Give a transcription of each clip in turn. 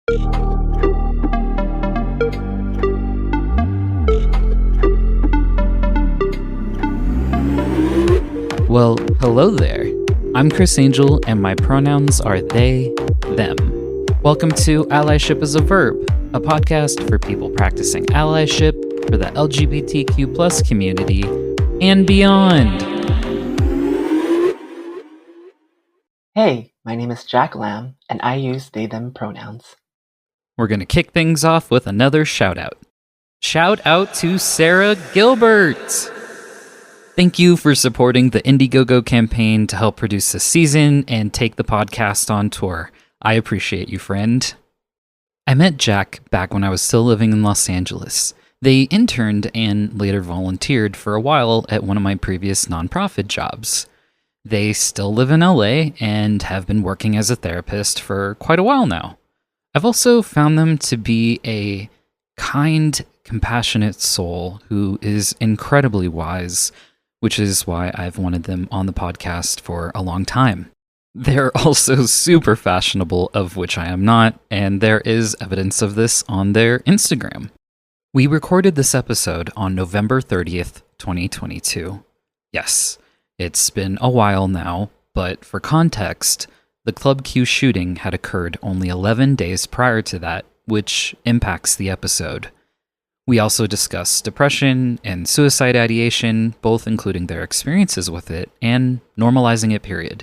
Well, hello there. I'm Chris Angel, and my pronouns are they, them. Welcome to Allyship is a Verb, a podcast for people practicing allyship for the LGBTQ plus community and beyond. Hey, my name is Jack Lamb, and I use they, them pronouns. We're going to kick things off with another shout out. Shout out to Sarah Gilbert! Thank you for supporting the Indiegogo campaign to help produce this season and take the podcast on tour. I appreciate you, friend. I met Jack back when I was still living in Los Angeles. They interned and later volunteered for a while at one of my previous nonprofit jobs. They still live in LA and have been working as a therapist for quite a while now. I've also found them to be a kind, compassionate soul who is incredibly wise, which is why I've wanted them on the podcast for a long time. They're also super fashionable, of which I am not, and there is evidence of this on their Instagram. We recorded this episode on November 30th, 2022. Yes, it's been a while now, but for context, the Club Q shooting had occurred only 11 days prior to that, which impacts the episode. We also discuss depression and suicide ideation, both including their experiences with it and normalizing it, period.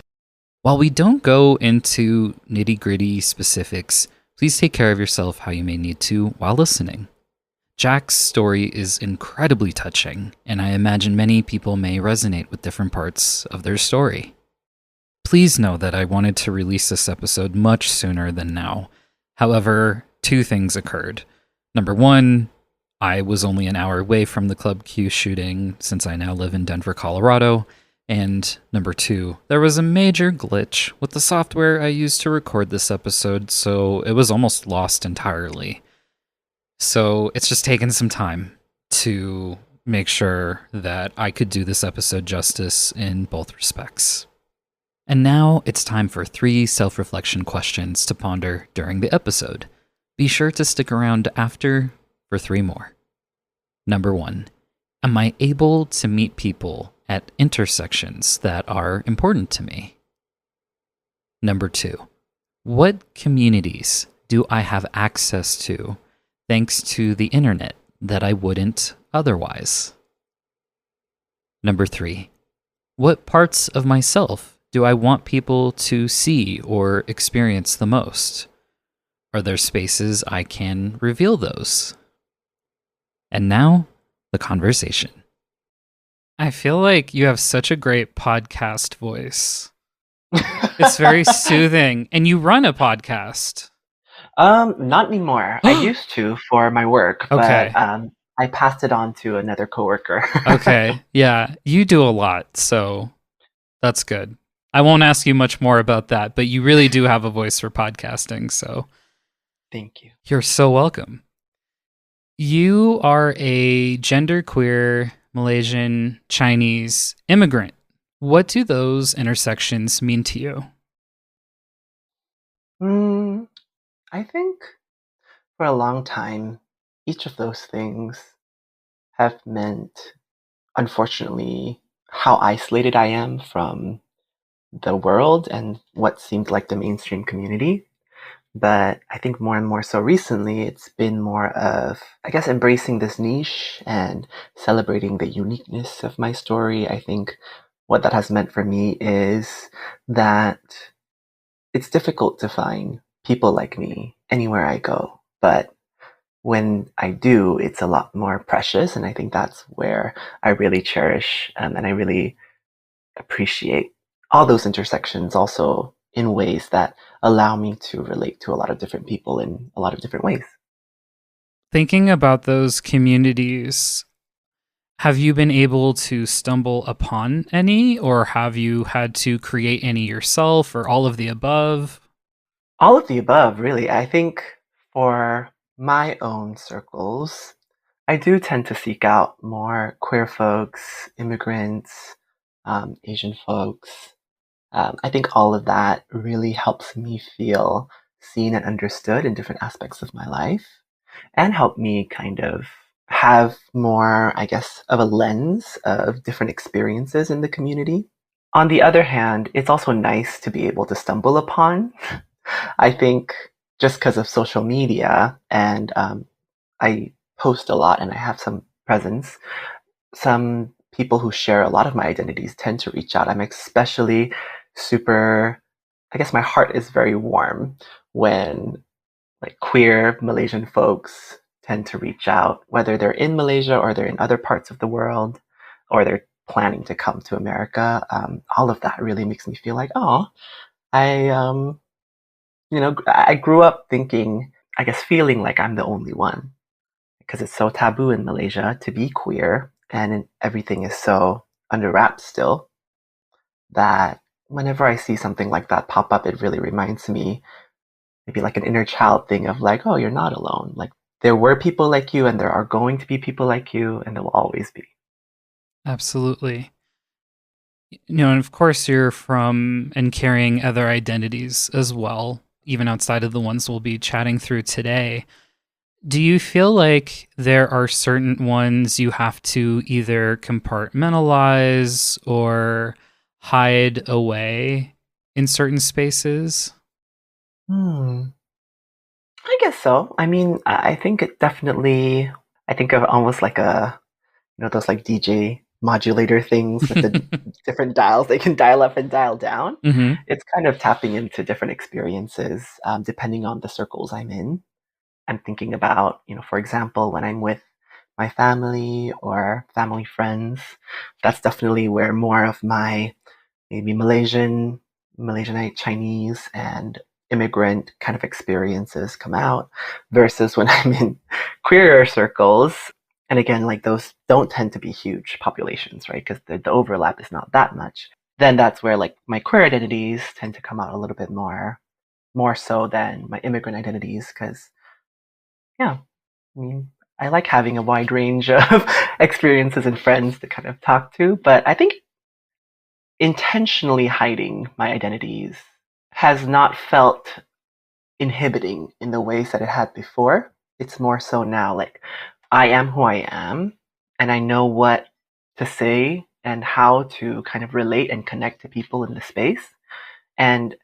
While we don't go into nitty-gritty specifics, please take care of yourself how you may need to while listening. Jack's story is incredibly touching, and I imagine many people may resonate with different parts of their story. Please know that I wanted to release this episode much sooner than now. However, two things occurred. Number one, I was only an hour away from the Club Q shooting since I now live in Denver, Colorado. And number two, there was a major glitch with the software I used to record this episode, so it was almost lost entirely. So it's just taken some time to make sure that I could do this episode justice in both respects. And now it's time for 3 self-reflection questions to ponder during the episode. Be sure to stick around after for 3 more. Number 1, am I able to meet people at intersections that are important to me? Number 2, what communities do I have access to thanks to the internet that I wouldn't otherwise? Number 3, what parts of myself do I want people to see or experience the most? Are there spaces I can reveal those? And now, the conversation. I feel like you have such a great podcast voice. It's very soothing. And you run a podcast. Not anymore. I used to for my work, Okay. but I passed it on to another coworker. Okay. Yeah, you do a lot, so that's good. I won't ask you much more about that, but you really do have a voice for podcasting, so Thank you. you're so welcome. You are a genderqueer Malaysian Chinese immigrant. What do those intersections mean to you? I think for a long time, each of those things have meant, unfortunately, how isolated I am from the world and what seemed like the mainstream community. But I think more and more so recently, it's been more of, I guess, embracing this niche and celebrating the uniqueness of my story. I think what that has meant for me is that it's difficult to find people like me anywhere I go. But when I do, it's a lot more precious. And I think that's where I really cherish and I really appreciate all those intersections also in ways that allow me to relate to a lot of different people in a lot of different ways. Thinking about those communities, have you been able to stumble upon any, or have you had to create any yourself, or all of the above? All of the above, really. I think for my own circles, I do tend to seek out more queer folks, immigrants, Asian folks. I think all of that really helps me feel seen and understood in different aspects of my life and helped me kind of have more, I guess, of a lens of different experiences in the community. On the other hand, it's also nice to be able to stumble upon. I think just because of social media and I post a lot and I have some presence, some people who share a lot of my identities tend to reach out. I'm especially super, I guess my heart is very warm when like queer Malaysian folks tend to reach out, whether they're in Malaysia or they're in other parts of the world or they're planning to come to America. All of that really makes me feel like, oh, I, I grew up thinking, I guess, feeling like I'm the only one because it's so taboo in Malaysia to be queer and everything is so under wraps still that whenever I see something like that pop up, it really reminds me maybe like an inner child thing of like, oh, you're not alone. Like there were people like you and there are going to be people like you and there will always be. Absolutely. And of course, you're from and carrying other identities as well, even outside of the ones we'll be chatting through today. Do you feel like there are certain ones you have to either compartmentalize or hide away in certain spaces? Hmm. I guess so. I mean, I think it definitely, I think of almost like those like DJ modulator things with the different dials they can dial up and dial down. Mm-hmm. It's kind of tapping into different experiences depending on the circles I'm in. I'm thinking about, for example, when I'm with my family or family friends, that's definitely where more of my maybe Malaysianite Chinese and immigrant kind of experiences come out versus when I'm in queer circles. And again, like those don't tend to be huge populations, right? Because the overlap is not that much. Then that's where like my queer identities tend to come out a little bit more so than my immigrant identities. Because yeah, I mean, I like having a wide range of experiences and friends to kind of talk to, but I think intentionally hiding my identities has not felt inhibiting in the ways that it had before. It's more so now like I am who I am and I know what to say and how to kind of relate and connect to people in the space. And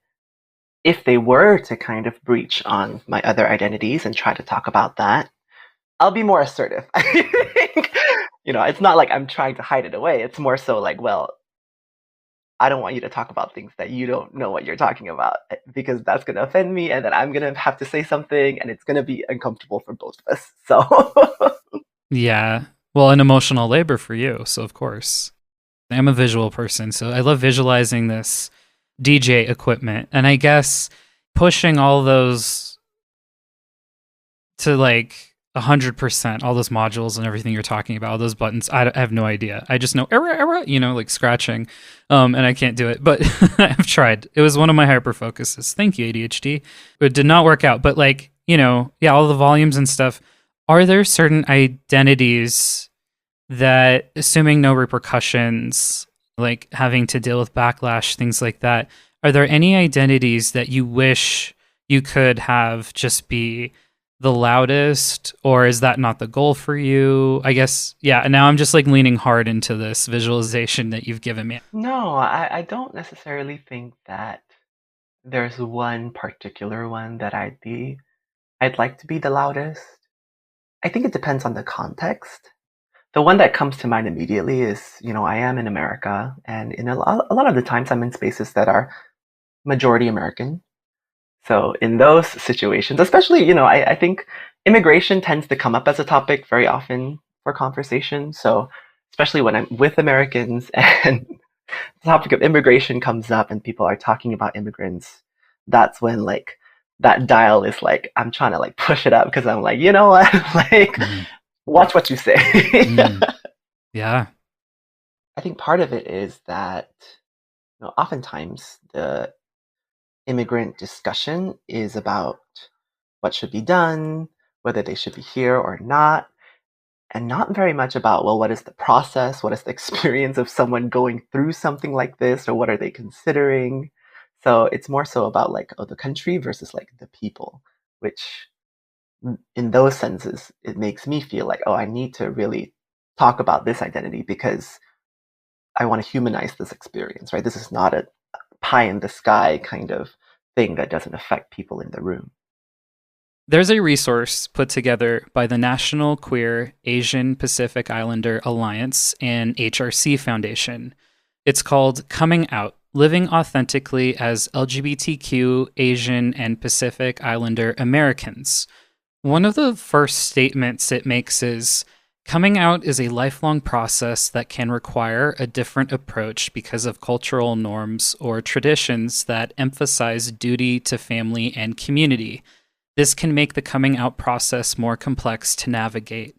if they were to kind of breach on my other identities and try to talk about that, I'll be more assertive. I think, it's not like I'm trying to hide it away. It's more so like, well, I don't want you to talk about things that you don't know what you're talking about because that's going to offend me and then I'm going to have to say something and it's going to be uncomfortable for both of us. So, Yeah. Well, an emotional labor for you. So, of course, I'm a visual person. So, I love visualizing this DJ equipment. And I guess pushing all those to like 100%, all those modules and everything you're talking about, all those buttons, I have no idea. I just know error, like scratching, and I can't do it. But I've tried. It was one of my hyper focuses. Thank you, ADHD. It did not work out. But like, yeah, all the volumes and stuff. Are there certain identities that, assuming no repercussions, like having to deal with backlash, things like that, are there any identities that you wish you could have just be the loudest, or is that not the goal for you? I guess, yeah, now I'm just like leaning hard into this visualization that you've given me. no, I don't necessarily think that there's one particular one that I'd like to be the loudest. I think it depends on the context. The one that comes to mind immediately is, I am in America, and in a lot of the times I'm in spaces that are majority American. So in those situations, especially, I think immigration tends to come up as a topic very often for conversation. So especially when I'm with Americans and the topic of immigration comes up and people are talking about immigrants, that's when like that dial is like, I'm trying to like push it up because I'm like, you know what? Like, Mm. watch what you say. Mm. Yeah. I think part of it is that oftentimes the immigrant discussion is about what should be done, whether they should be here or not, and not very much about, well, what is the process? What is the experience of someone going through something like this, or what are they considering? So it's more so about like, oh, the country versus like the people, which in those senses, it makes me feel like, oh, I need to really talk about this identity because I want to humanize this experience, right? This is not a pie in the sky kind of thing that doesn't affect people in the room. There's a resource put together by the National Queer Asian Pacific Islander Alliance and HRC Foundation. It's called Coming Out: Living Authentically as LGBTQ, Asian, and Pacific Islander Americans. One of the first statements it makes is coming out is a lifelong process that can require a different approach because of cultural norms or traditions that emphasize duty to family and community. This can make the coming out process more complex to navigate.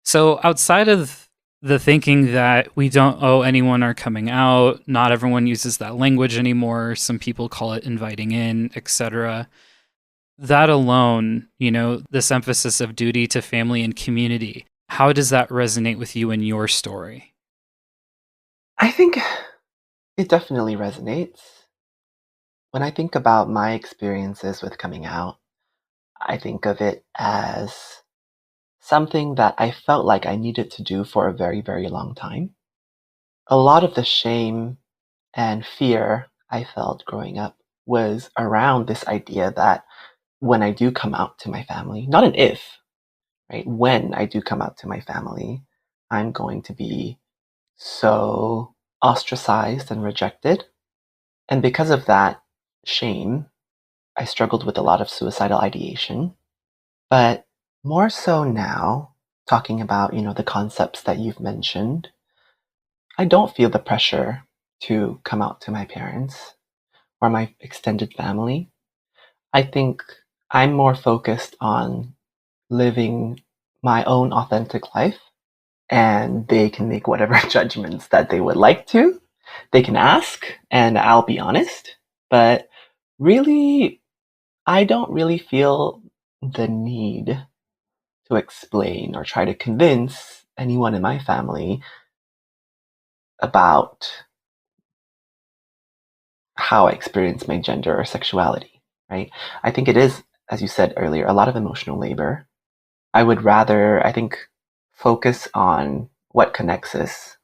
So, outside of the thinking that we don't owe anyone our coming out, not everyone uses that language anymore, some people call it inviting in, etc. That alone, this emphasis of duty to family and community, how does that resonate with you in your story? I think it definitely resonates. When I think about my experiences with coming out, I think of it as something that I felt like I needed to do for a very, very long time. A lot of the shame and fear I felt growing up was around this idea that when I do come out to my family, not an if, right? When I do come out to my family, I'm going to be so ostracized and rejected. And because of that shame, I struggled with a lot of suicidal ideation. But more so now, talking about, the concepts that you've mentioned, I don't feel the pressure to come out to my parents or my extended family. I think I'm more focused on living my own authentic life, and they can make whatever judgments that they would like to. They can ask, and I'll be honest. But really, I don't really feel the need to explain or try to convince anyone in my family about how I experience my gender or sexuality, right? I think it is, as you said earlier, a lot of emotional labor. I would rather, I think, focus on what connects us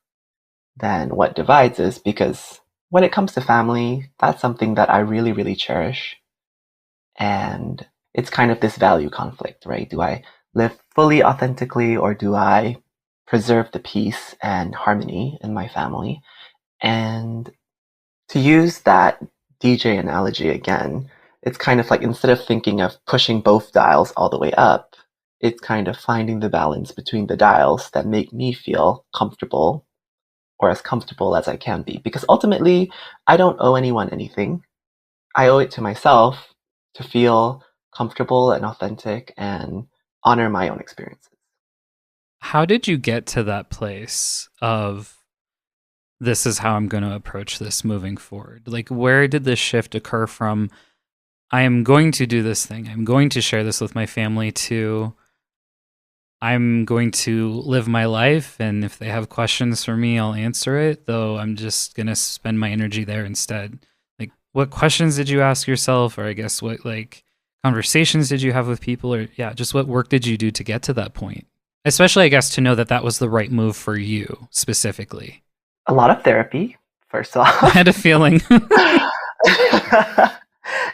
than what divides us because when it comes to family, that's something that I really, really cherish. And it's kind of this value conflict, right? Do I live fully authentically or do I preserve the peace and harmony in my family? And to use that DJ analogy again, it's kind of like instead of thinking of pushing both dials all the way up, it's kind of finding the balance between the dials that make me feel comfortable or as comfortable as I can be. Because ultimately, I don't owe anyone anything. I owe it to myself to feel comfortable and authentic and honor my own experiences. How did you get to that place of this is how I'm going to approach this moving forward? Like, where did this shift occur from I am going to do this thing, I'm going to share this with my family, to I'm going to live my life, and if they have questions for me, I'll answer it, though I'm just going to spend my energy there instead? Like, what questions did you ask yourself, or I guess what, like, conversations did you have with people, or yeah, just what work did you do to get to that point? Especially, I guess, to know that that was the right move for you specifically. A lot of therapy, first I off. had a feeling.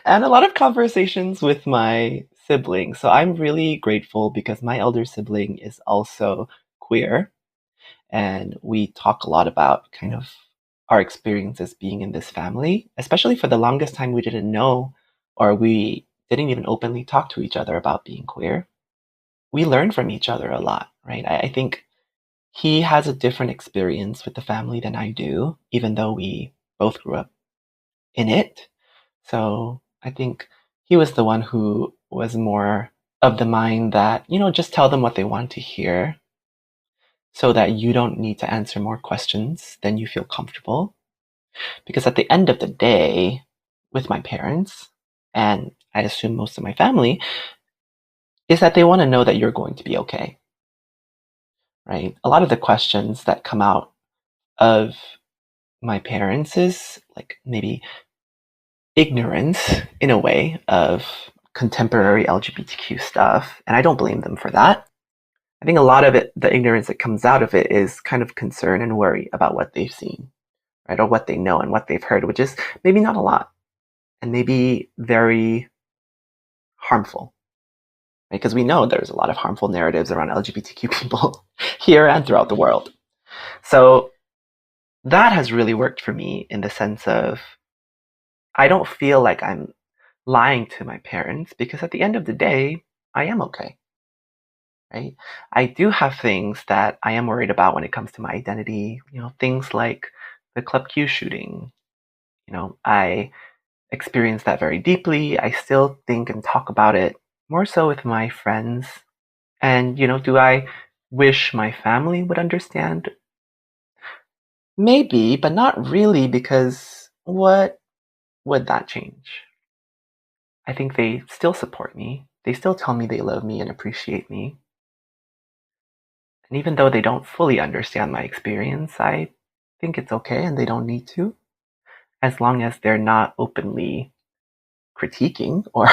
And a lot of conversations with my siblings. So I'm really grateful because my elder sibling is also queer. And we talk a lot about kind of our experiences being in this family, especially for the longest time we didn't know or we didn't even openly talk to each other about being queer. We learn from each other a lot, right? I think he has a different experience with the family than I do, even though we both grew up in it. So I think he was the one who was more of the mind that, just tell them what they want to hear so that you don't need to answer more questions than you feel comfortable. Because at the end of the day, with my parents, and I assume most of my family, is that they want to know that you're going to be okay, right? A lot of the questions that come out of my parents is like maybe ignorance, in a way, of contemporary LGBTQ stuff, and I don't blame them for that. I think a lot of it, the ignorance that comes out of it, is kind of concern and worry about what they've seen, right, or what they know and what they've heard, which is maybe not a lot, and maybe very harmful, right? Because we know there's a lot of harmful narratives around LGBTQ people here and throughout the world. So that has really worked for me in the sense of I don't feel like I'm lying to my parents because at the end of the day, I am okay, right? I do have things that I am worried about when it comes to my identity, things like the Club Q shooting. I experienced that very deeply. I still think and talk about it more so with my friends. And, do I wish my family would understand? Maybe, but not really, because what would that change? I think they still support me. They still tell me they love me and appreciate me. And even though they don't fully understand my experience, I think it's okay and they don't need to, as long as they're not openly critiquing or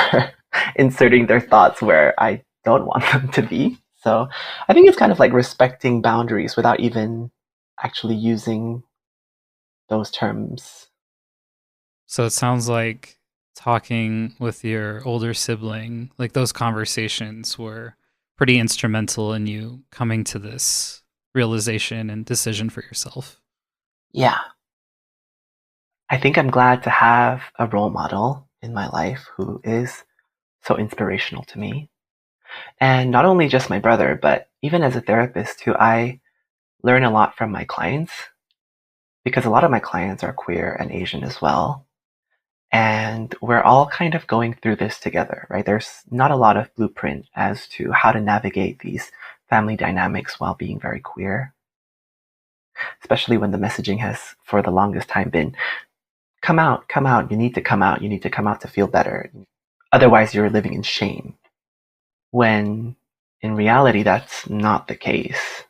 inserting their thoughts where I don't want them to be. So I think it's kind of like respecting boundaries without even actually using those terms. So it sounds like talking with your older sibling, like those conversations were pretty instrumental in you coming to this realization and decision for yourself. Yeah, I think I'm glad to have a role model in my life who is so inspirational to me. And not only just my brother, but even as a therapist too, I learn a lot from my clients because a lot of my clients are queer and Asian as well. And we're all kind of going through this together, right? There's not a lot of blueprint as to how to navigate these family dynamics while being very queer, especially when the messaging has, for the longest time, been come out, you need to come out, you need to come out to feel better. Otherwise, you're living in shame. When in reality, that's not the case,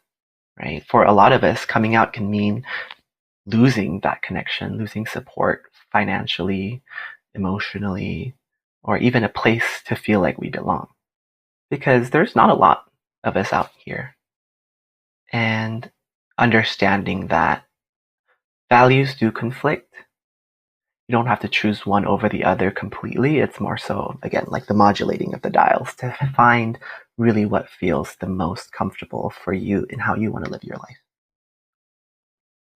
right? For a lot of us, coming out can mean losing that connection, losing support financially, emotionally, or even a place to feel like we belong. Because there's not a lot of us out here. And understanding that values do conflict. You don't have to choose one over the other completely. It's more so, again, like the modulating of the dials to find really what feels the most comfortable for you in how you want to live your life.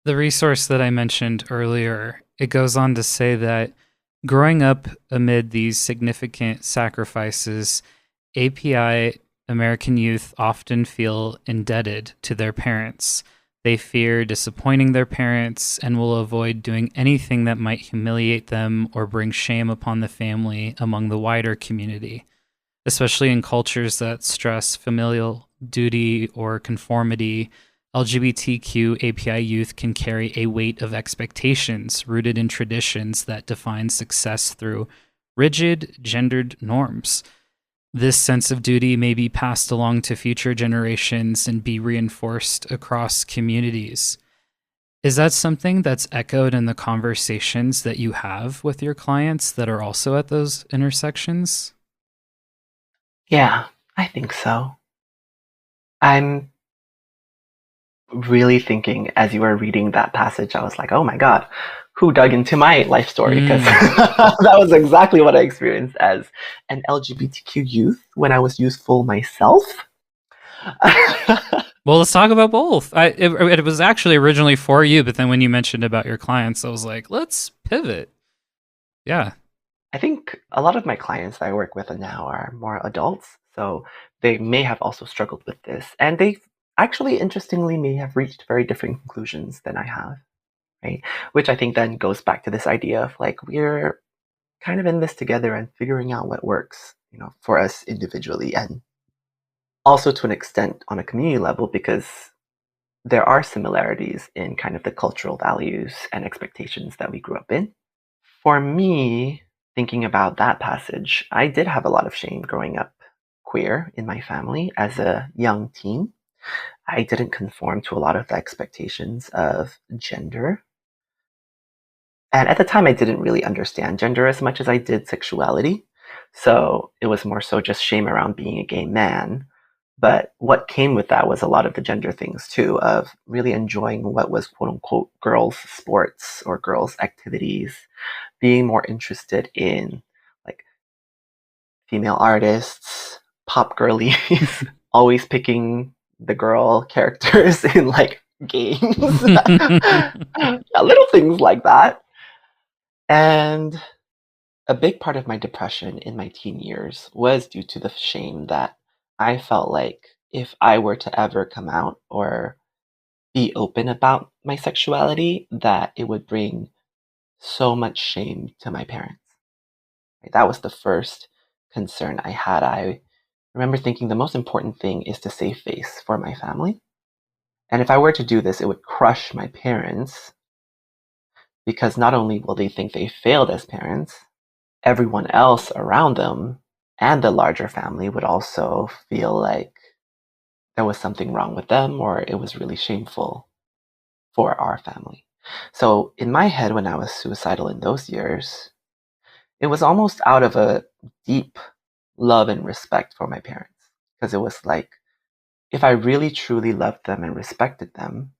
The resource that I mentioned earlier, it goes on to say that growing up amid these significant sacrifices, API American youth often feel indebted to their parents. They fear disappointing their parents and will avoid doing anything that might humiliate them or bring shame upon the family among the wider community, especially in cultures that stress familial duty or conformity. LGBTQ API youth can carry a weight of expectations rooted in traditions that define success through rigid gendered norms. This sense of duty may be passed along to future generations and be reinforced across communities. Is that something that's echoed in the conversations that you have with your clients that are also at those intersections? Yeah, I think so. I'm really thinking as you were reading that passage, I was like, oh my God, who dug into my life story? Because that was exactly what I experienced as an LGBTQ youth when I was youthful myself. Well, let's talk about both. It was actually originally for you, but then when you mentioned about your clients, I was like, let's pivot. Yeah. I think a lot of my clients that I work with now are more adults, so they may have also struggled with this. And they actually, interestingly, may have reached very different conclusions than I have, right? Which I think then goes back to this idea of like, we're kind of in this together and figuring out what works, for us individually and also to an extent on a community level, because there are similarities in kind of the cultural values and expectations that we grew up in. For me, thinking about that passage, I did have a lot of shame growing up queer in my family as a young teen. I didn't conform to a lot of the expectations of gender. And at the time, I didn't really understand gender as much as I did sexuality. So it was more so just shame around being a gay man. But what came with that was a lot of the gender things too, of really enjoying what was quote unquote girls' sports or girls' activities, being more interested in like female artists, pop girlies, always picking the girl characters in like games, little things like that. And a big part of my depression in my teen years was due to the shame that I felt like if I were to ever come out or be open about my sexuality, that it would bring so much shame to my parents. Right? That was the first concern I had. I remember thinking the most important thing is to save face for my family. And if I were to do this, it would crush my parents because not only will they think they failed as parents, everyone else around them and the larger family would also feel like there was something wrong with them or it was really shameful for our family. So in my head, when I was suicidal in those years, it was almost out of a deep love and respect for my parents. Because it was like, if I really truly loved them and respected them,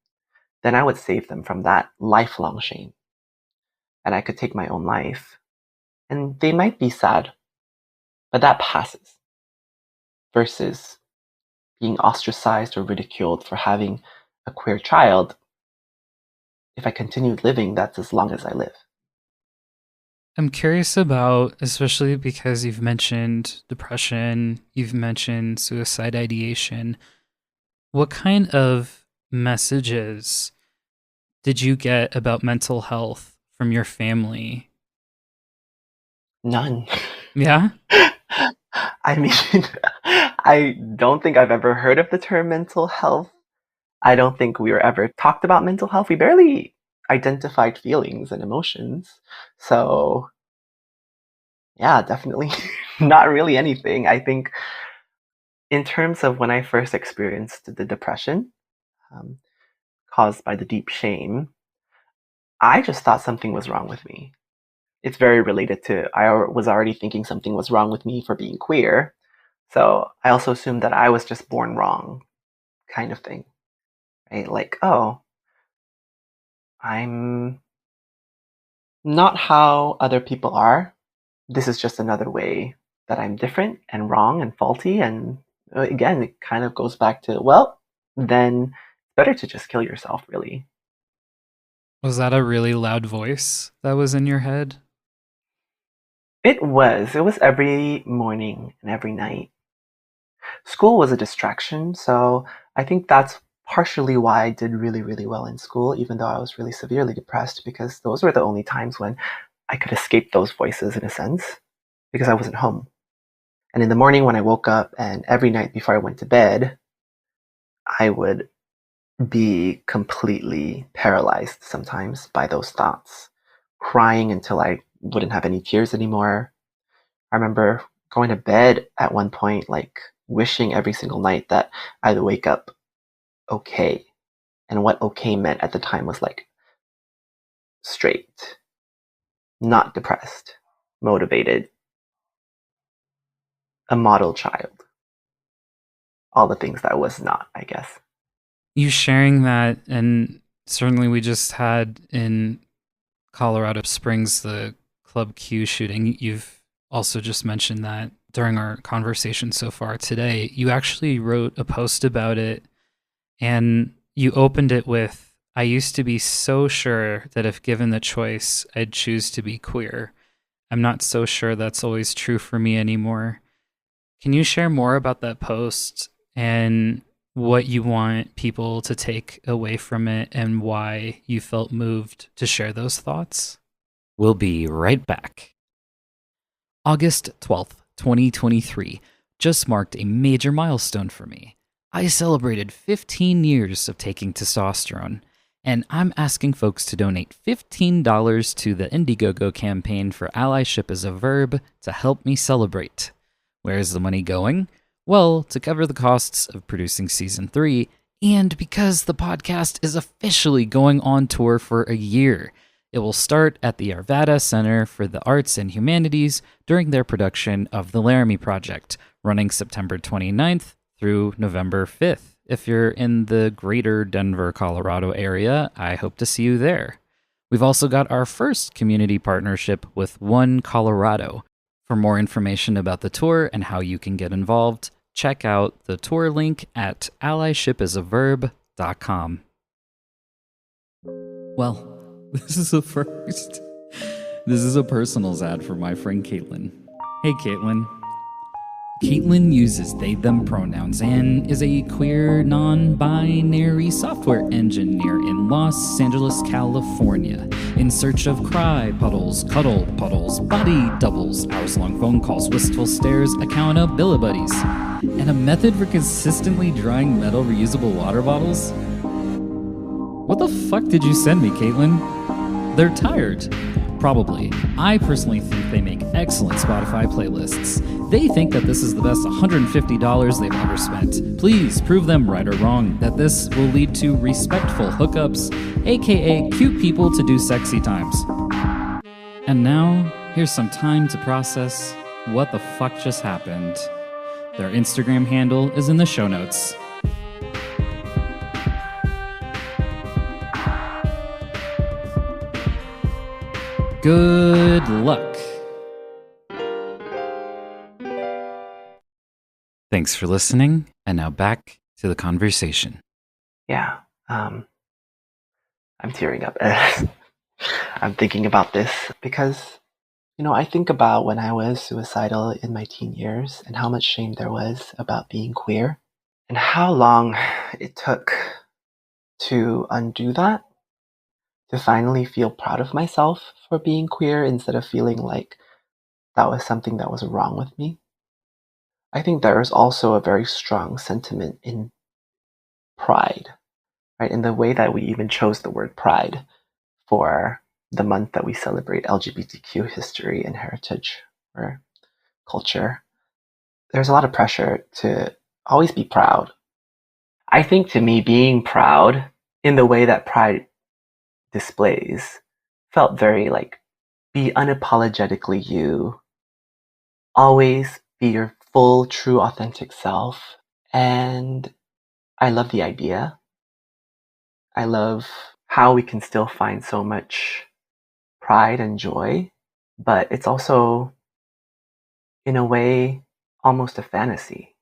then I would save them from that lifelong shame. And I could take my own life. And they might be sad, but that passes. Versus being ostracized or ridiculed for having a queer child. If I continued living, that's as long as I live. I'm curious about, especially because you've mentioned depression, you've mentioned suicide ideation. What kind of messages did you get about mental health from your family? None. Yeah? I mean, I don't think I've ever heard of the term mental health. I don't think we were ever talked about mental health. We barely identified feelings and emotions. So, yeah, definitely not really anything. I think in terms of when I first experienced the depression um, caused by the deep shame, I just thought something was wrong with me. It's very related to I was already thinking something was wrong with me for being queer. So I also assumed that I was just born wrong, kind of thing. Right? Like, oh, I'm not how other people are. This is just another way that I'm different and wrong and faulty. And again, it kind of goes back to, well, then better to just kill yourself, really. Was that a really loud voice that was in your head? It was. It was every morning and every night. School was a distraction, so I think that's partially why I did really, really well in school, even though I was really severely depressed, because those were the only times when I could escape those voices in a sense, because I wasn't home. And in the morning when I woke up and every night before I went to bed, I would be completely paralyzed sometimes by those thoughts, crying until I wouldn't have any tears anymore. I remember going to bed at one point, like wishing every single night that I'd wake up okay. And what okay meant at the time was like straight, not depressed, motivated, a model child. All the things that I was not, I guess. You sharing that, and certainly we just had in Colorado Springs the Club Q shooting. You've also just mentioned that during our conversation so far today. You actually wrote a post about it, and you opened it with, I used to be so sure that if given the choice, I'd choose to be queer. I'm not so sure that's always true for me anymore. Can you share more about that post and what you want people to take away from it and why you felt moved to share those thoughts? We'll be right back. August 12th, 2023 just marked a major milestone for me. I celebrated 15 years of taking testosterone, and I'm asking folks to donate $15 to the Indiegogo campaign for Allyship as a Verb to help me celebrate. Where is the money going? Well, to cover the costs of producing season 3, and because the podcast is officially going on tour for a year. It will start at the Arvada Center for the Arts and Humanities during their production of The Laramie Project, running September 29th through November 5th. If you're in the greater Denver, Colorado area, I hope to see you there. We've also got our first community partnership with One Colorado. For more information about the tour and how you can get involved, check out the tour link at allyshipisaverb.com. Well, this is a first. This is a personals ad for my friend Caitlin. Hey, Caitlin. Caitlin uses they/them pronouns and is a queer, non-binary software engineer in Los Angeles, California, in search of cry puddles, cuddle puddles, body doubles, hours-long phone calls, wistful stares, accountability buddies, and a method for consistently drying metal reusable water bottles. What the fuck did you send me, Caitlin? They're tired. Probably. I personally think they make excellent Spotify playlists. They think that this is the best $150 they've ever spent. Please prove them right or wrong that this will lead to respectful hookups, aka cute people to do sexy times. And now, here's some time to process what the fuck just happened. Their Instagram handle is in the show notes. Good luck. Thanks for listening, and now back to the conversation. Yeah, I'm tearing up. I'm thinking about this because, I think about when I was suicidal in my teen years and how much shame there was about being queer and how long it took to undo that, to finally feel proud of myself for being queer instead of feeling like that was something that was wrong with me. I think there is also a very strong sentiment in pride, right? In the way that we even chose the word pride for the month that we celebrate LGBTQ history and heritage or culture. There's a lot of pressure to always be proud. I think to me, being proud in the way that pride displays felt very like, be unapologetically you, always be your full, true, authentic self. And I love the idea. I love how we can still find so much pride and joy, but it's also, in a way, almost a fantasy,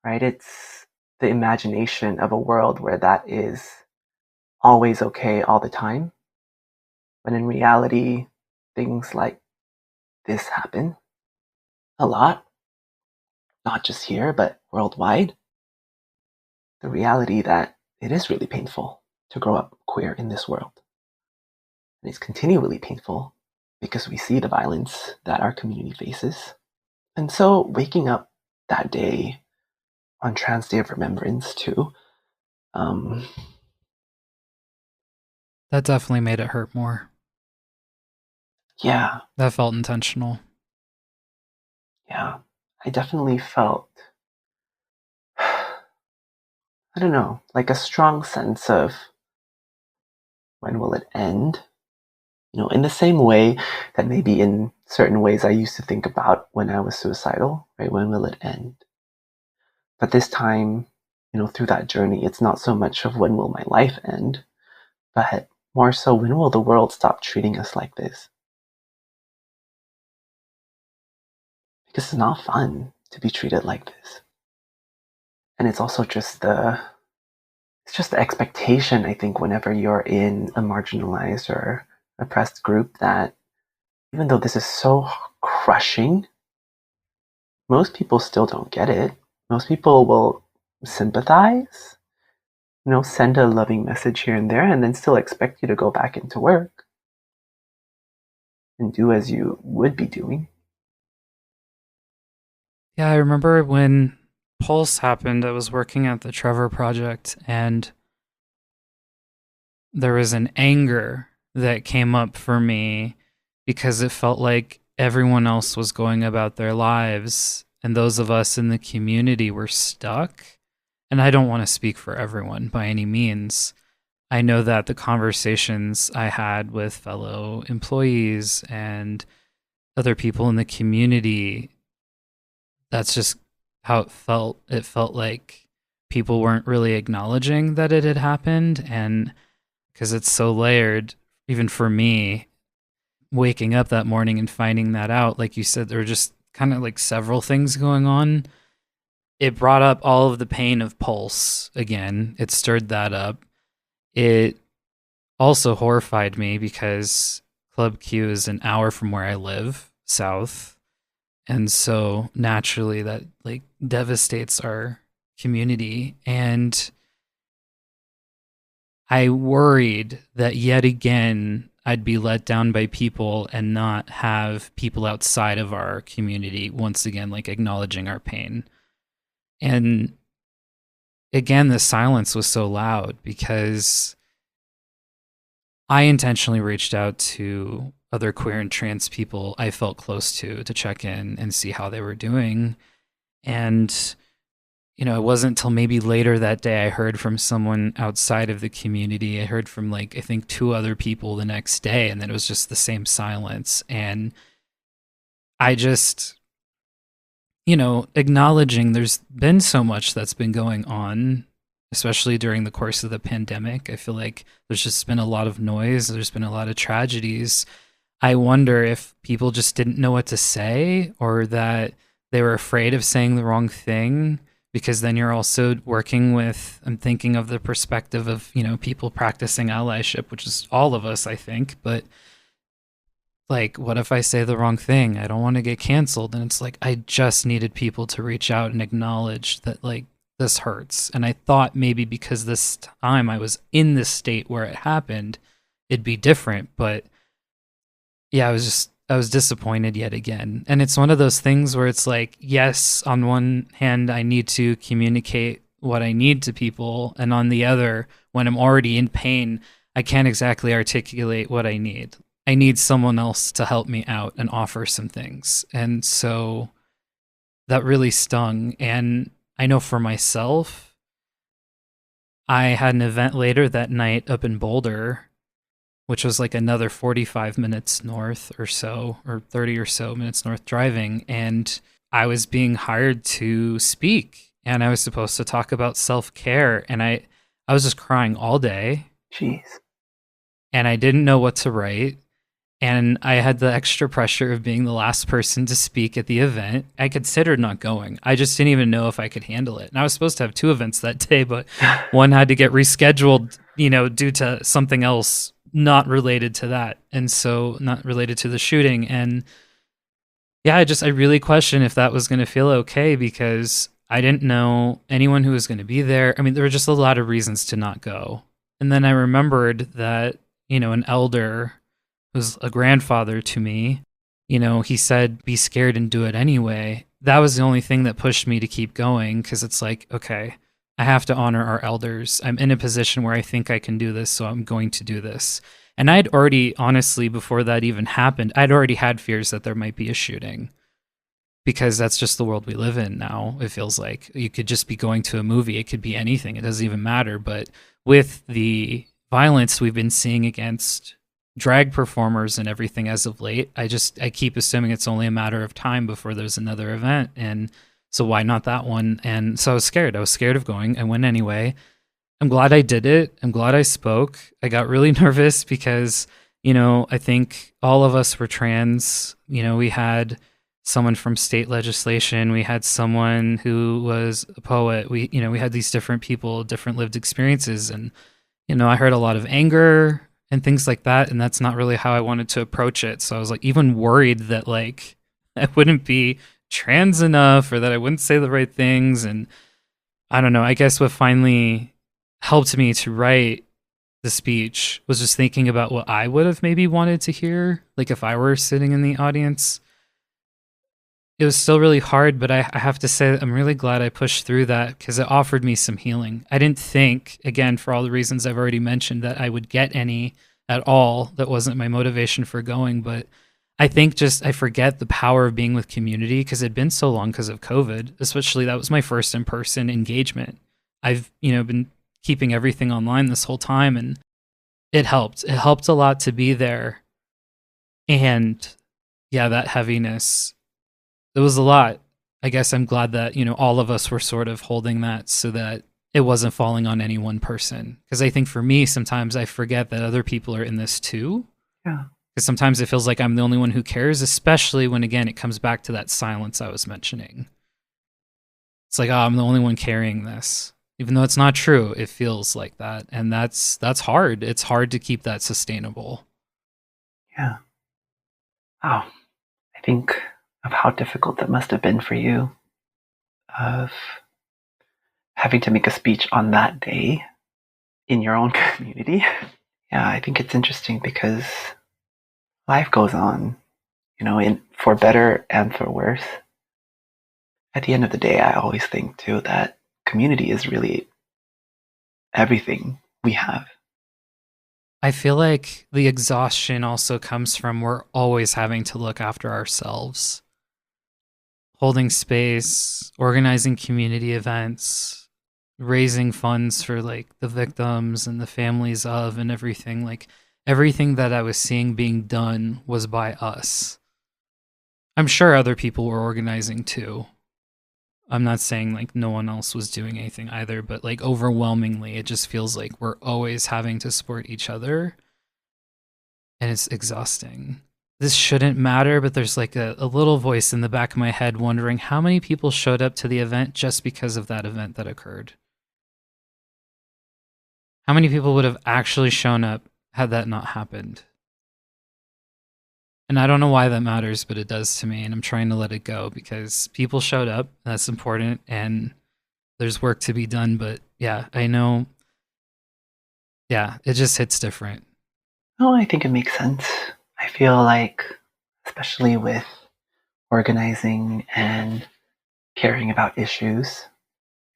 right? It's the imagination of a world where that is always okay all the time. When in reality, things like this happen a lot, not just here, but worldwide. The reality that it is really painful to grow up queer in this world. And it's continually painful because we see the violence that our community faces. And so waking up that day on Trans Day of Remembrance too, That definitely made it hurt more. yeah, That felt intentional. yeah, I definitely felt, I don't know, like a strong sense of when will it end? In the same way that maybe in certain ways I used to think about when I was suicidal, right? When will it end? But this time, through that journey, it's not so much of when will my life end, but more so when will the world stop treating us like this? Because it's not fun to be treated like this. And it's also just the expectation, I think, whenever you're in a marginalized or oppressed group, that even though this is so crushing, most people still don't get it. Most people will sympathize, send a loving message here and there, and then still expect you to go back into work and do as you would be doing. Yeah, I remember when Pulse happened, I was working at the Trevor Project, and there was an anger that came up for me because it felt like everyone else was going about their lives and those of us in the community were stuck. And I don't want to speak for everyone by any means, I know that the conversations I had with fellow employees and other people in the community, that's just how it felt. It felt like people weren't really acknowledging that it had happened. And because it's so layered, even for me, waking up that morning and finding that out, like you said, there were just kind of like several things going on. It brought up all of the pain of Pulse again. It stirred that up. It also horrified me because Club Q is an hour from where I live, south. And so naturally that like devastates our community. And I worried that yet again I'd be let down by people and not have people outside of our community once again like acknowledging our pain. And again, the silence was so loud because I intentionally reached out to other queer and trans people I felt close to check in and see how they were doing. And, you know, it wasn't until maybe later that day I heard from someone outside of the community. I heard from like, I think 2 other people the next day, and then it was just the same silence. And I just, you know, acknowledging there's been so much that's been going on, especially during the course of the pandemic. I feel like there's just been a lot of noise. There's been a lot of tragedies. I wonder if people just didn't know what to say or that they were afraid of saying the wrong thing, because then you're also working with, I'm thinking of the perspective of, you know, people practicing allyship, which is all of us, I think, but like, what if I say the wrong thing? I don't want to get canceled. And it's like, I just needed people to reach out and acknowledge that like, this hurts. And I thought maybe because this time I was in this state where it happened, it'd be different. But yeah, I was disappointed yet again. And it's one of those things where it's like, yes, on one hand, I need to communicate what I need to people. And on the other, when I'm already in pain, I can't exactly articulate what I need. I need someone else to help me out and offer some things. And so that really stung. And I know for myself, I had an event later that night up in Boulder, which was like another 45 minutes north or so, or 30 or so minutes north driving. And I was being hired to speak, and I was supposed to talk about self-care. And I was just crying all day. Jeez. And I didn't know what to write. And I had the extra pressure of being the last person to speak at the event. I considered not going. I just didn't even know if I could handle it. And I was supposed to have 2 events that day, but one had to get rescheduled, you know, due to something else not related to that. And so not related to the shooting. And yeah, I really questioned if that was going to feel okay, because I didn't know anyone who was going to be there. I mean, there were just a lot of reasons to not go. And then I remembered that, you know, an elder who's a grandfather to me, you know, he said, be scared and do it anyway. That was the only thing that pushed me to keep going, because it's like, okay, I have to honor our elders. I'm in a position where I think I can do this, so I'm going to do this. And I'd already, honestly, before that even happened, I'd already had fears that there might be a shooting, because that's just the world we live in now. It feels like you could just be going to a movie. It could be anything. It doesn't even matter. But with the violence we've been seeing against drag performers and everything as of late, I keep assuming it's only a matter of time before there's another event. And so why not that one? And so I was scared of going. I went anyway. I'm glad I did it. I'm glad I spoke. I got really nervous because, you know, I think all of us were trans. You know, we had someone from state legislation. We had someone who was a poet. We had these different people, different lived experiences. And, you know, I heard a lot of anger and things like that. And that's not really how I wanted to approach it. So I was like even worried that like I wouldn't be trans enough, or that I wouldn't say the right things. And I don't know, I guess what finally helped me to write the speech was just thinking about what I would have maybe wanted to hear. Like if I were sitting in the audience, it was still really hard, but I have to say that I'm really glad I pushed through that, because it offered me some healing. I didn't think, again, for all the reasons I've already mentioned, that I would get any at all. That wasn't my motivation for going, but I think just I forget the power of being with community, because it'd been so long because of COVID. Especially that was my first in-person engagement. I've, you know, been keeping everything online this whole time, and it helped. It helped a lot to be there. And yeah, that heaviness, it was a lot. I guess I'm glad that, all of us were sort of holding that so that it wasn't falling on any one person. Because I think for me, sometimes I forget that other people are in this too. Yeah. Because sometimes it feels like I'm the only one who cares, especially when, again, it comes back to that silence I was mentioning. It's like, oh, I'm the only one carrying this. Even though it's not true, it feels like that. And that's hard. It's hard to keep that sustainable. Yeah. Wow. I think of how difficult that must have been for you, of having to make a speech on that day in your own community. Yeah, I think it's interesting because life goes on, for better and for worse. At the end of the day, I always think too that community is really everything we have. I feel like the exhaustion also comes from we're always having to look after ourselves. Holding space, organizing community events, raising funds for like the victims and the families of and everything. Like everything that I was seeing being done was by us. I'm sure other people were organizing too. I'm not saying like no one else was doing anything either, but like overwhelmingly, it just feels like we're always having to support each other. And it's exhausting. This shouldn't matter, but there's like a little voice in the back of my head wondering how many people showed up to the event just because of that event that occurred. How many people would have actually shown up had that not happened? And I don't know why that matters, but it does to me. And I'm trying to let it go because people showed up. That's important. And there's work to be done. But yeah, I know. Yeah, it just hits different. Oh, I think it makes sense. I feel like, especially with organizing and caring about issues,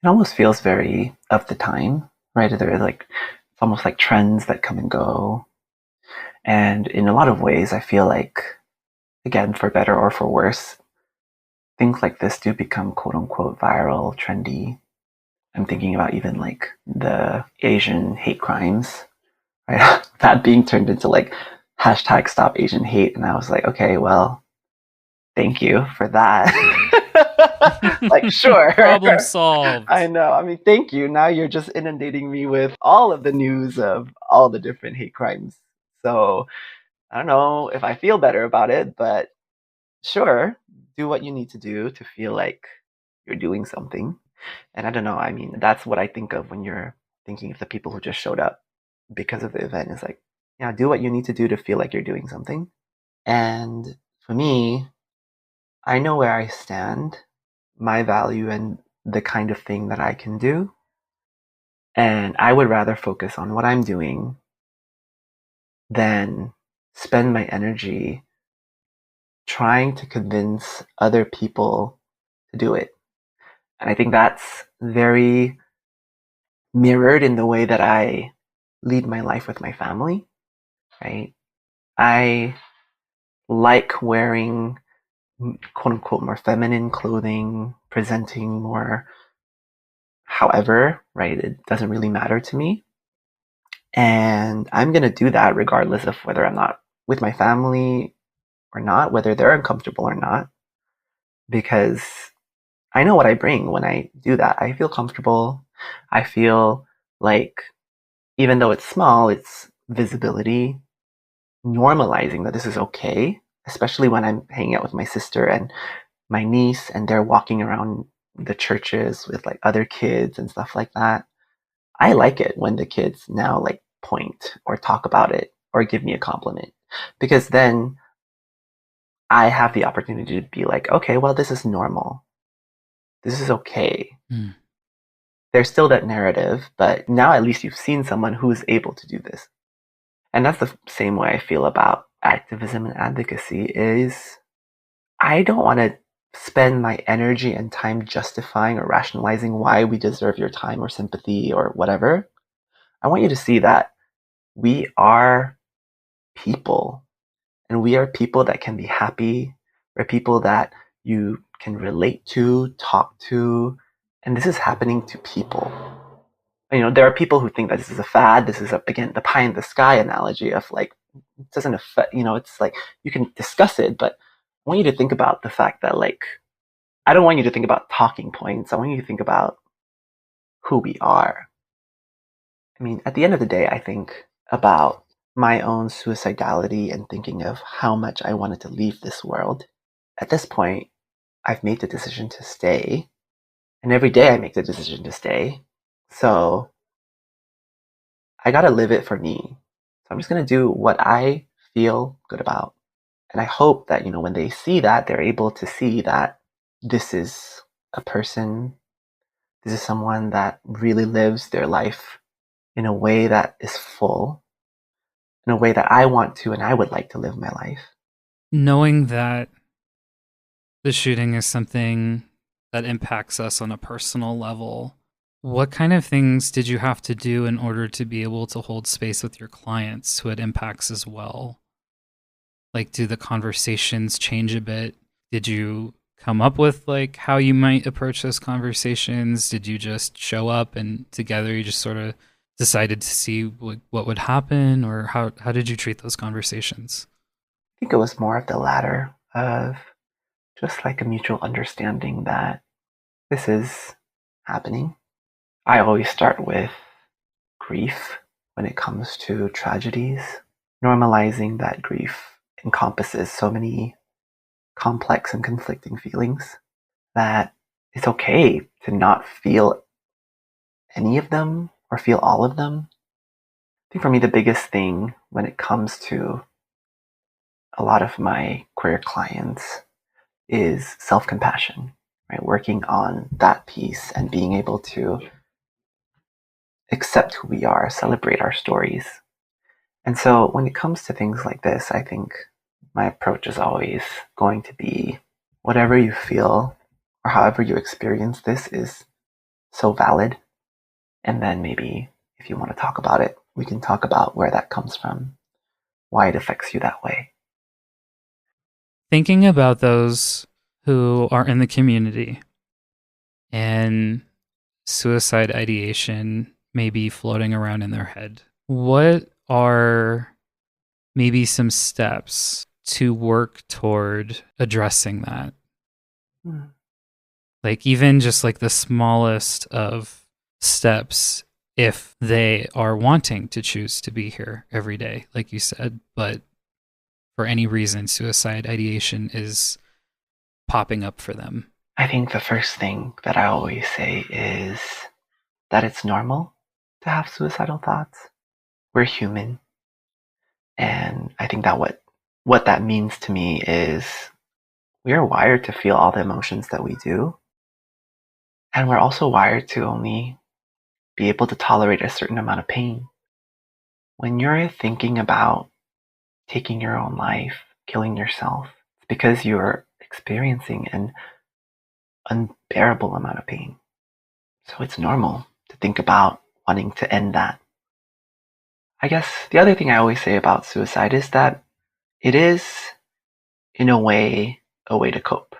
it almost feels very of the time, right? There are like, it's almost like trends that come and go. And in a lot of ways, I feel like, again, for better or for worse, things like this do become quote unquote viral, trendy. I'm thinking about even like the Asian hate crimes, right? That being turned into like hashtag stop Asian hate. And I was like, okay, well, thank you for that. Like, sure. Problem solved. I know. I mean, thank you. Now you're just inundating me with all of the news of all the different hate crimes. So I don't know if I feel better about it, but sure, do what you need to do to feel like you're doing something. And I don't know. I mean, that's what I think of when you're thinking of the people who just showed up because of the event. It's like, yeah, do what you need to do to feel like you're doing something. And for me, I know where I stand, my value, and the kind of thing that I can do. And I would rather focus on what I'm doing than spend my energy trying to convince other people to do it. And I think that's very mirrored in the way that I lead my life with my family, right? I like wearing quote unquote more feminine clothing, presenting more however, right? It doesn't really matter to me. And I'm going to do that regardless of whether I'm not with my family or not, whether they're uncomfortable or not, because I know what I bring when I do that. I feel comfortable. I feel like even though it's small, it's visibility, normalizing that this is okay, especially when I'm hanging out with my sister and my niece and they're walking around the churches with like other kids and stuff like that. I like it when the kids now like point or talk about it or give me a compliment because then I have the opportunity to be like, okay, well, this is normal. This is okay. Mm. There's still that narrative, but now at least you've seen someone who's able to do this. And that's the same way I feel about activism and advocacy is I don't want to spend my energy and time justifying or rationalizing why we deserve your time or sympathy or whatever. I want you to see that we are people and we are people that can be happy. We're people that you can relate to, talk to, and this is happening to people. There are people who think that this is a fad. This is, again, the pie in the sky analogy of like, it doesn't affect, it's like you can discuss it, but I want you to think about the fact that, like, I don't want you to think about talking points. I want you to think about who we are. At the end of the day, I think about my own suicidality and thinking of how much I wanted to leave this world. At this point, I've made the decision to stay, and every day I make the decision to stay. So I gotta live it for me. So I'm just gonna do what I feel good about. And I hope that, when they see that, they're able to see that this is a person, this is someone that really lives their life in a way that is full, in a way that I want to and I would like to live my life. Knowing that the shooting is something that impacts us on a personal level, what kind of things did you have to do in order to be able to hold space with your clients who had impacts as well? Like, do the conversations change a bit? Did you come up with like how you might approach those conversations? Did you just show up and together you just sort of decided to see what would happen, or how did you treat those conversations? I think it was more of the latter, of just like a mutual understanding that this is happening. I always start with grief when it comes to tragedies. Normalizing that grief encompasses so many complex and conflicting feelings that it's okay to not feel any of them or feel all of them. I think for me, the biggest thing when it comes to a lot of my queer clients is self-compassion, right? Working on that piece and being able to accept who we are, celebrate our stories. And so when it comes to things like this, I think my approach is always going to be whatever you feel or however you experience this is so valid. And then maybe if you want to talk about it, we can talk about where that comes from, why it affects you that way. Thinking about those who are in the community and suicide ideation may be floating around in their head, what are maybe some steps to work toward addressing that? Like, even just like the smallest of steps, if they are wanting to choose to be here every day, like you said, but for any reason suicide ideation is popping up for them. I think the first thing that I always say is that it's normal to have suicidal thoughts. We're human. And I think that what that means to me is we are wired to feel all the emotions that we do. And we're also wired to only be able to tolerate a certain amount of pain. When you're thinking about taking your own life, killing yourself, it's because you're experiencing an unbearable amount of pain. So it's normal to think about wanting to end that. I guess the other thing I always say about suicide is that it is, in a way to cope.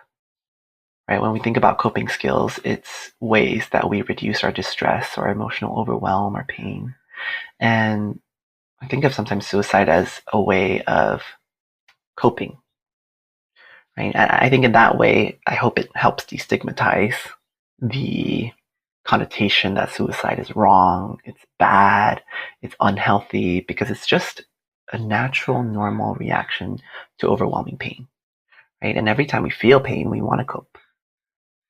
Right? When we think about coping skills, it's ways that we reduce our distress or emotional overwhelm or pain. And I think of sometimes suicide as a way of coping. Right? And I think in that way, I hope it helps destigmatize the connotation that suicide is wrong, it's bad, it's unhealthy, because it's just a natural, normal reaction to overwhelming pain. Right? And every time we feel pain, we want to cope.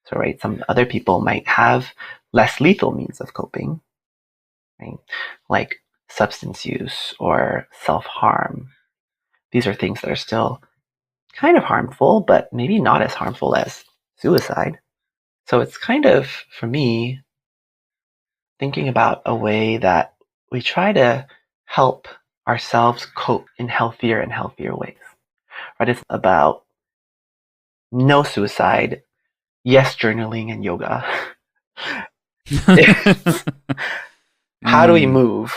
So, right, some other people might have less lethal means of coping, right? Like substance use or self-harm. These are things that are still kind of harmful, but maybe not as harmful as suicide. So it's kind of, for me, thinking about a way that we try to help ourselves cope in healthier and healthier ways. Right? It's about no suicide, yes journaling and yoga. How do we move?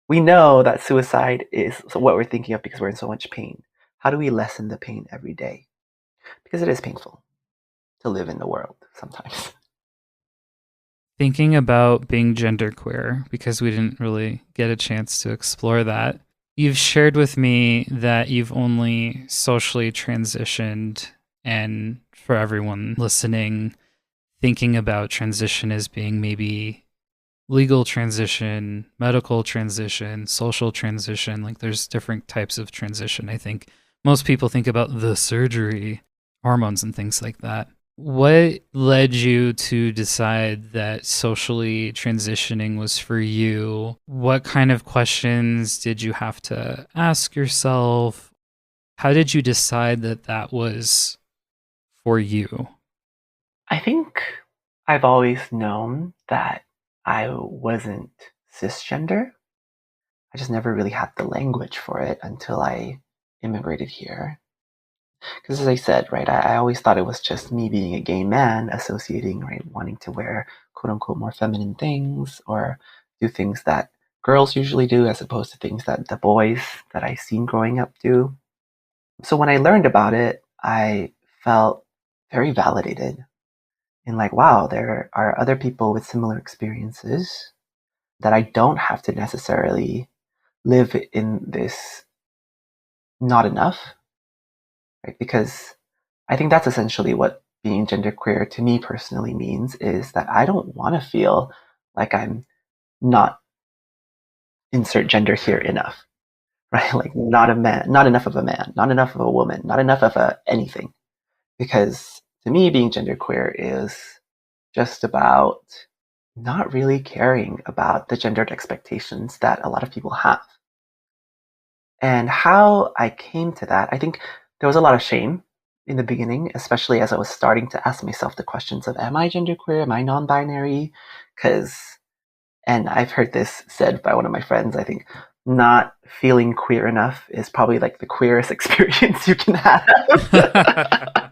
We know that suicide is what we're thinking of because we're in so much pain. How do we lessen the pain every day? Because it is painful to live in the world sometimes. Thinking about being genderqueer, because we didn't really get a chance to explore that, you've shared with me that you've only socially transitioned, and for everyone listening, thinking about transition as being maybe legal transition, medical transition, social transition. Like there's different types of transition. I think most people think about the surgery, hormones, and things like that. What led you to decide that socially transitioning was for you? What kind of questions did you have to ask yourself? How did you decide that that was for you? I think I've always known that I wasn't cisgender. I just never really had the language for it until I immigrated here. Because as I said, right, I always thought it was just me being a gay man associating, right, wanting to wear quote unquote more feminine things or do things that girls usually do as opposed to things that the boys that I seen growing up do. So when I learned about it, I felt very validated in like, wow, there are other people with similar experiences that I don't have to necessarily live in this not enough, right? Because I think that's essentially what being genderqueer to me personally means is that I don't want to feel like I'm not insert gender here enough, right? Like not a man, not enough of a man, not enough of a woman, not enough of a anything. Because to me, being genderqueer is just about not really caring about the gendered expectations that a lot of people have. And how I came to that, I think there was a lot of shame in the beginning, especially as I was starting to ask myself the questions of, am I genderqueer? Am I non-binary? Because, and I've heard this said by one of my friends, I think not feeling queer enough is probably like the queerest experience you can have.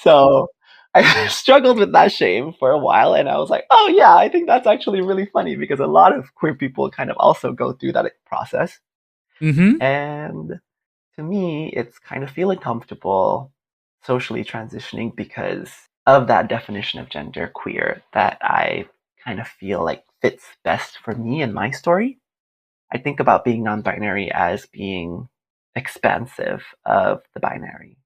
So I struggled with that shame for a while, and I was like, oh yeah, I think that's actually really funny because a lot of queer people kind of also go through that process. Mm-hmm. And to me, it's kind of feeling comfortable socially transitioning because of that definition of gender queer that I kind of feel like fits best for me and my story. I think about being non binary as being expansive of the binary.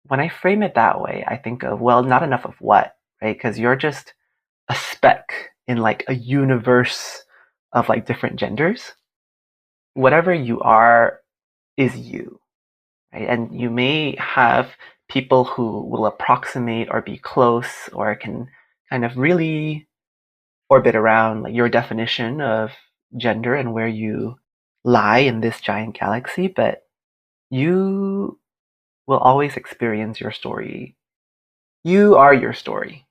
When I frame it that way, I think of, well, not enough of what, right? Because you're just a speck in like a universe of like different genders. Whatever you are is you, right? And you may have people who will approximate or be close or can kind of really orbit around like your definition of gender and where you lie in this giant galaxy, but you will always experience your story. You are your story,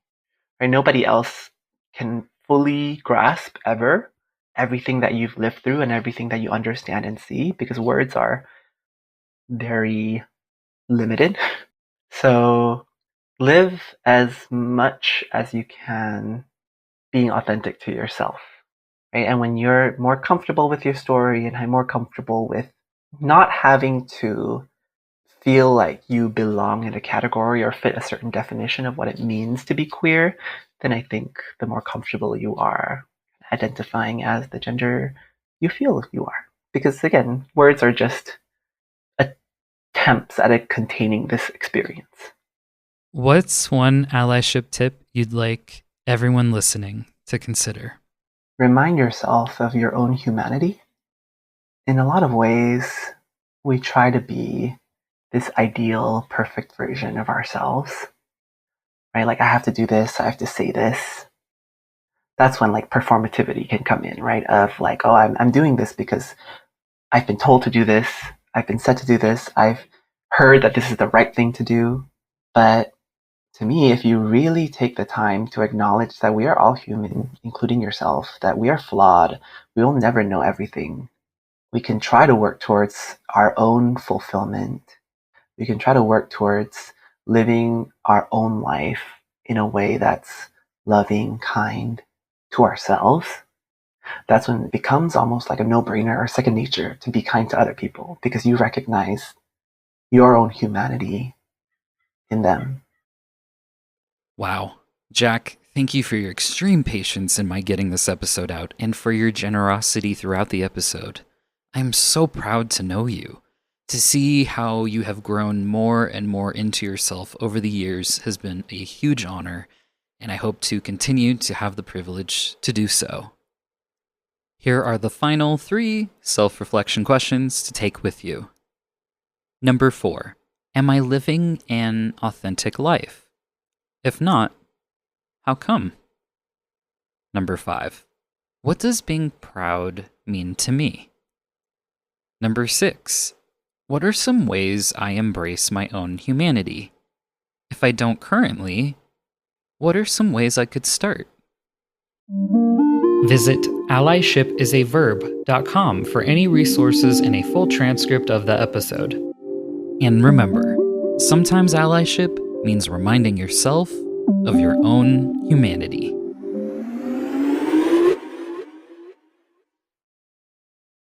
right? Nobody else can fully grasp ever everything that you've lived through and everything that you understand and see because words are very limited. So live as much as you can being authentic to yourself, right? And when you're more comfortable with your story and more comfortable with not having to feel like you belong in a category or fit a certain definition of what it means to be queer, then I think the more comfortable you are identifying as the gender you feel you are. Because again, words are just attempts at it containing this experience. What's one allyship tip you'd like everyone listening to consider? Remind yourself of your own humanity. In a lot of ways, we try to be this ideal, perfect version of ourselves, right? Like, I have to do this, I have to say this. That's when like performativity can come in, right? Of like, oh, I'm doing this because I've been told to do this, I've been said to do this, I've heard that this is the right thing to do. But to me, if you really take the time to acknowledge that we are all human, including yourself, that we are flawed, we will never know everything. We can try to work towards our own fulfillment. We can try to work towards living our own life in a way that's loving, kind to ourselves. That's when it becomes almost like a no-brainer or second nature to be kind to other people because you recognize your own humanity in them. Wow. Jack, Thank you for your extreme patience in my getting this episode out and for your generosity throughout the episode. I'm so proud to know you. To see how you have grown more and more into yourself over the years has been a huge honor, and I hope to continue to have the privilege to do so. Here are the final 3 self-reflection questions to take with you. Number 4. Am I living an authentic life? If not, how come? Number 5. What does being proud mean to me? Number 6. What are some ways I embrace my own humanity? If I don't currently, what are some ways I could start? Visit allyship.com for any resources and a full transcript of the episode. And remember, sometimes allyship means reminding yourself of your own humanity.